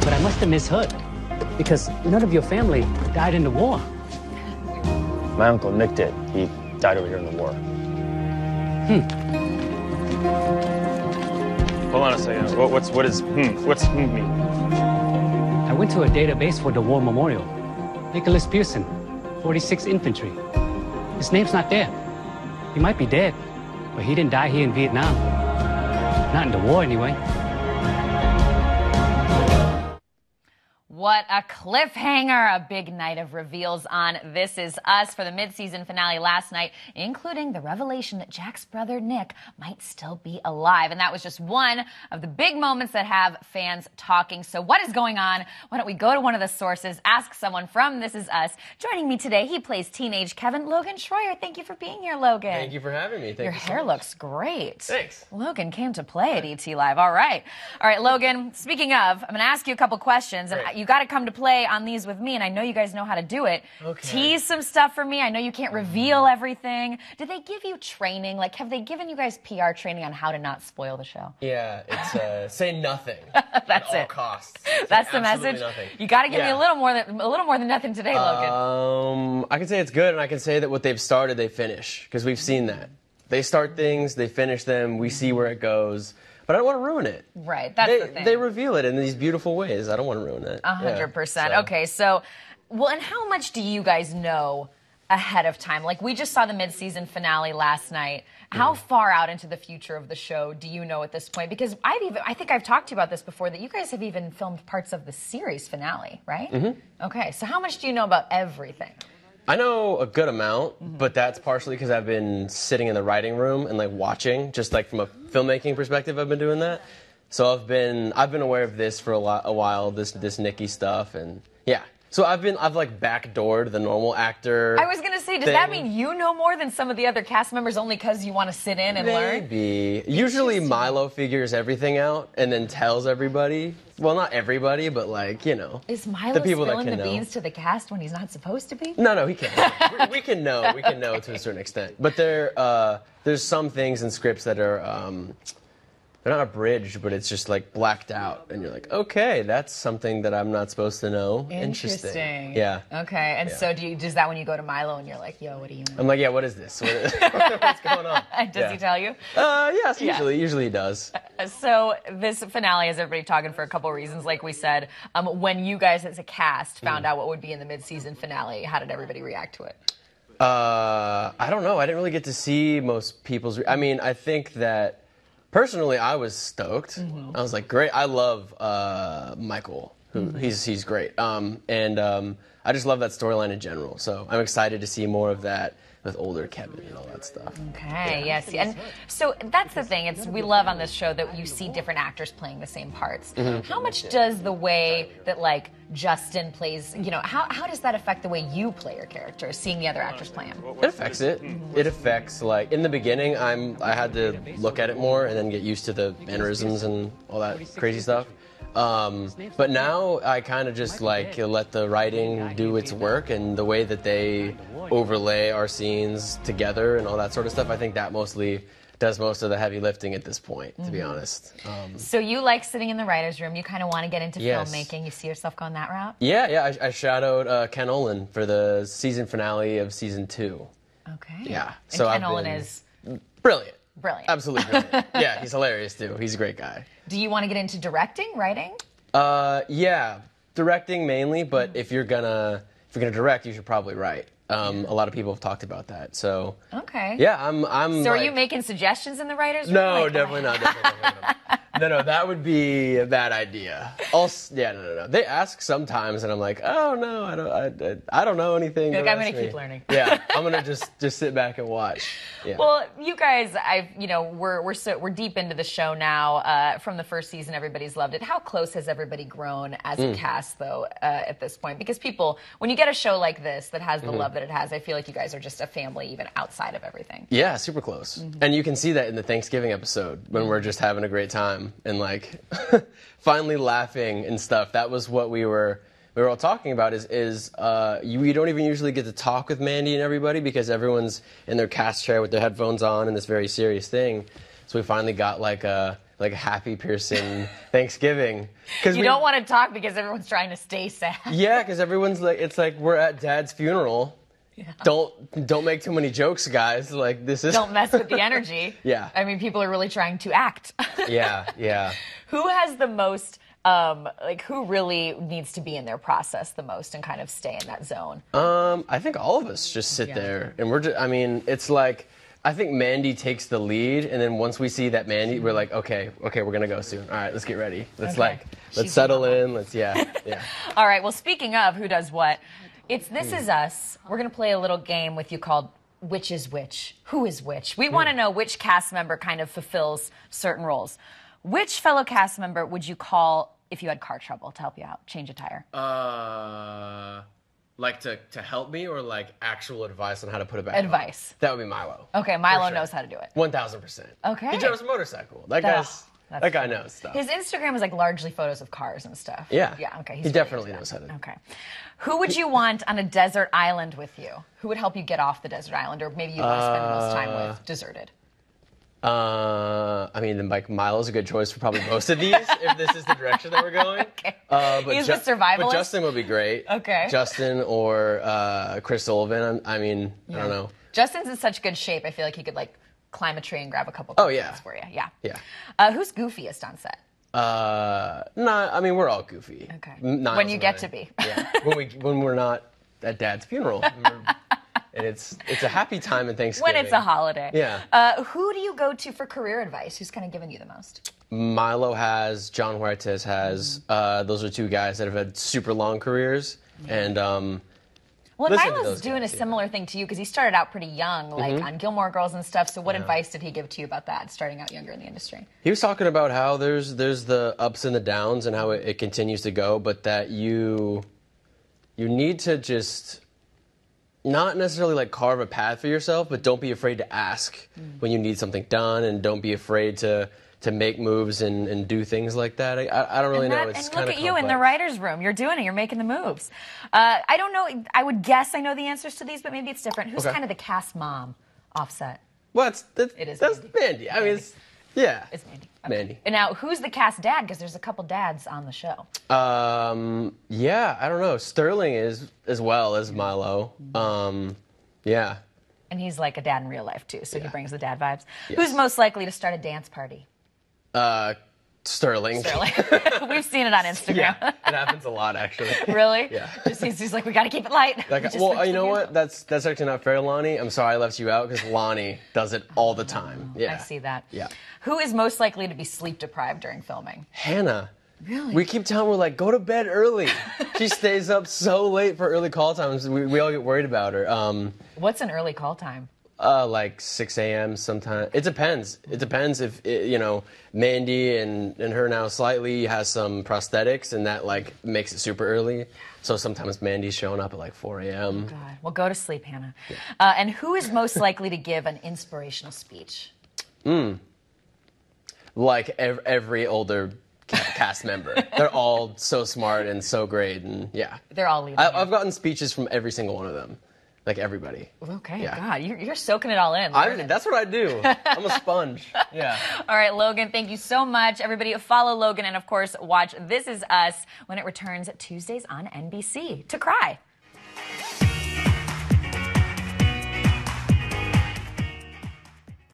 but I must have misheard, because none of your family died in the war. My uncle Nick did. He died over here in the war. Hold on a second. What's mean? I went to a database for the war memorial. Nicholas Pearson, 46th Infantry. His name's not there. He might be dead, but he didn't die here in Vietnam. Not in the war, anyway. What a cliffhanger. A big night of reveals on This Is Us for the mid-season finale last night, including the revelation that Jack's brother Nick might still be alive. And that was just one of the big moments that have fans talking. So what is going on? Why don't we go to one of the sources, ask someone from This Is Us. Joining me today, he plays teenage Kevin, Logan Shroyer. Thank you for being here, Logan. Thank you for having me. Your hair looks great. Thanks. Logan came to play at etlive. All right, Logan, speaking of, I'm going to ask you a couple questions. And you got to come to play on these with me, and I know you guys know how to do it. Okay. Tease some stuff for me. I know you can't reveal everything. Did they give you training? Like, have they given you guys PR training on how to not spoil the show? Yeah, it's say nothing. That's at all it. Costs. That's the message. Nothing. You got to give me a little more than nothing today, Logan. I can say it's good, and I can say that what they've started, they finish, because we've seen that. They start things, they finish them, we see where it goes. But I don't want to ruin it. Right, that's the thing. They reveal it in these beautiful ways. I don't want to ruin it. 100%. Okay, so, well, and how much do you guys know ahead of time? Like, we just saw the mid-season finale last night. How far out into the future of the show do you know at this point? Because I think I've talked to you about this before, that you guys have even filmed parts of the series finale, right? Okay, so how much do you know about everything? I know a good amount, but that's partially because I've been sitting in the writing room and like watching, just like from a filmmaking perspective. I've been doing that, so I've been aware of this for a while. This Nikki stuff, and yeah. So I've like backdoored the normal actor. I was gonna say, does that mean you know more than some of the other cast members only because you want to sit in and learn? Maybe. Usually Milo figures everything out and then tells everybody. Well, not everybody, but like, you know. Is Milo the people spilling that can the know. beans to the cast when he's not supposed to be? No, he can't. we can know. We can know to a certain extent. But there's some things in scripts that are they're not abridged, but it's just like blacked out, and you're like, okay, that's something that I'm not supposed to know. Interesting. Yeah. Okay, and so does that when you go to Milo and you're like, yo, what do you know? I'm like, yeah, what is this? What's going on? Does he tell you? Yes, usually he does. So this finale has everybody talking for a couple of reasons. Like we said, when you guys as a cast found out what would be in the mid-season finale, how did everybody react to it? I don't know. I didn't really get to see most people's. I mean, I think that. Personally, I was stoked. I was like, great. I love Michael. He's great. I just love that storyline in general. So I'm excited to see more of that with older Kevin and all that stuff. Okay, yes. And so that's the thing. We love on this show that you see different actors playing the same parts. How much does the way that, like, Justin plays, you know, how does that affect the way you play your character, seeing the other actors play him? It affects it. It affects, like, in the beginning, I had to look at it more and then get used to the mannerisms and all that crazy stuff. But now I kind of just like let the writing do its work, and the way that they overlay our scenes together and all that sort of stuff, I think that mostly does most of the heavy lifting at this point, to be honest. So you like sitting in the writer's room, you kind of want to get into filmmaking, you see yourself going that route? Yeah, I shadowed Ken Olin for the season finale of season 2. Okay. Yeah. And Ken Olin is? Brilliant. Brilliant. Absolutely brilliant. Yeah, he's hilarious too. He's a great guy. Do you want to get into directing, writing? Yeah, directing mainly. But if you're gonna direct, you should probably write. A lot of people have talked about that. So. Okay. Yeah, I'm. So are you making suggestions in the writers' room? No, definitely not. No, that would be a bad idea. No. They ask sometimes, and I'm like, oh no, I don't know anything. Look, I'm gonna keep learning. Yeah, I'm gonna just sit back and watch. Yeah. Well, you guys, we're deep into the show now. From the first season, everybody's loved it. How close has everybody grown as a cast, though, at this point? Because people, when you get a show like this that has the love that it has, I feel like you guys are just a family, even outside of everything. Yeah, super close. And you can see that in the Thanksgiving episode when we're just having a great time and like finally laughing and stuff. That was what we were all talking about. You don't even usually get to talk with Mandy and everybody because everyone's in their cast chair with their headphones on and this very serious thing. So we finally got like a like Happy Pearson Thanksgiving. Because You don't want to talk because everyone's trying to stay sad. Yeah, because everyone's like, it's like we're at Dad's funeral. Yeah. Don't make too many jokes, guys. Like this is. Don't mess with the energy. Yeah. I mean, people are really trying to act. Yeah. Who has the most? Who really needs to be in their process the most and kind of stay in that zone? I think all of us just sit there and it's like, I think Mandy takes the lead, and then once we see that Mandy, we're like, okay, we're gonna go soon. All right, let's get ready. Let's settle in. Yeah. All right. Well, speaking of who does what, it's This Is Us. We're gonna play a little game with you called Which Is Which? Who is which? We want to know which cast member kind of fulfills certain roles. Which fellow cast member would you call if you had car trouble to help you out, change a tire? Like to help me, or like actual advice on how to put it back Advice. on? That would be Milo. Okay, Milo knows how to do it. 1,000%. Okay. He drives a motorcycle. That guy knows stuff. His Instagram is like largely photos of cars and stuff. Yeah. Yeah, okay. He definitely knows how to do it. Okay. Who would you want on a desert island with you? Who would help you get off the desert island, or maybe you want to spend the most time with, deserted? Milo's a good choice for probably most of these, if this is the direction that we're going. Okay. He's the survivalist? But Justin would be great. Okay. Justin or Chris Sullivan. I don't know. Justin's in such good shape, I feel like he could climb a tree and grab a couple Oh, yeah. for you. Yeah. Yeah. Who's goofiest on set? We're all goofy. Okay. Niles When you and get I. to be. Yeah. When we're not at Dad's funeral. And it's a happy time in Thanksgiving. When it's a holiday. Yeah. Who do you go to for career advice? Who's kind of given you the most? Milo has, John Huertas has. Those are two guys that have had super long careers. And Well, Milo's doing a similar thing to you because he started out pretty young, on Gilmore Girls and stuff. So what advice did he give to you about that, starting out younger in the industry? He was talking about how there's the ups and the downs and how it continues to go, but that you need to just not necessarily carve a path for yourself, but don't be afraid to ask when you need something done, and don't be afraid to make moves and do things like that. I don't really know. It's kind of look at you in the writer's room. You're doing it. You're making the moves. I don't know. I would guess I know the answers to these, but maybe it's different. Who's kind of the cast mom offset? Well, that's Mandy. Mandy. I mean, it's Mandy. Okay. Mandy. And now, who's the cast dad? Because there's a couple dads on the show. Yeah, I don't know. Sterling is as well as Milo. Yeah. And he's like a dad in real life, too, so he brings the dad vibes. Yes. Who's most likely to start a dance party? Sterling. We've seen it on Instagram. Yeah, it happens a lot, actually. Really? Yeah. He's like, we got to keep it light. Well, you know what? That's actually not fair, Lonnie. I'm sorry I left you out, because Lonnie does it all the time. Yeah. I see that. Yeah. Who is most likely to be sleep deprived during filming? Hannah. Really? We keep telling her, go to bed early. She stays up so late for early call times. We all get worried about her. What's an early call time? Like 6 a.m. sometimes. It depends. It depends if, Mandy and her now slightly has some prosthetics, and that makes it super early. So sometimes Mandy's showing up at 4 a.m. Oh, God. Well, go to sleep, Hannah. Yeah. And who is most likely to give an inspirational speech? Like every older cast member. They're all so smart and so great, and yeah. They're all leading. I've gotten speeches from every single one of them. Everybody. Okay, yeah. God, you're soaking it all in. That's what I do. I'm a sponge. Yeah. All right, Logan, thank you so much. Everybody follow Logan, and of course, watch This Is Us when it returns Tuesdays on NBC. To cry.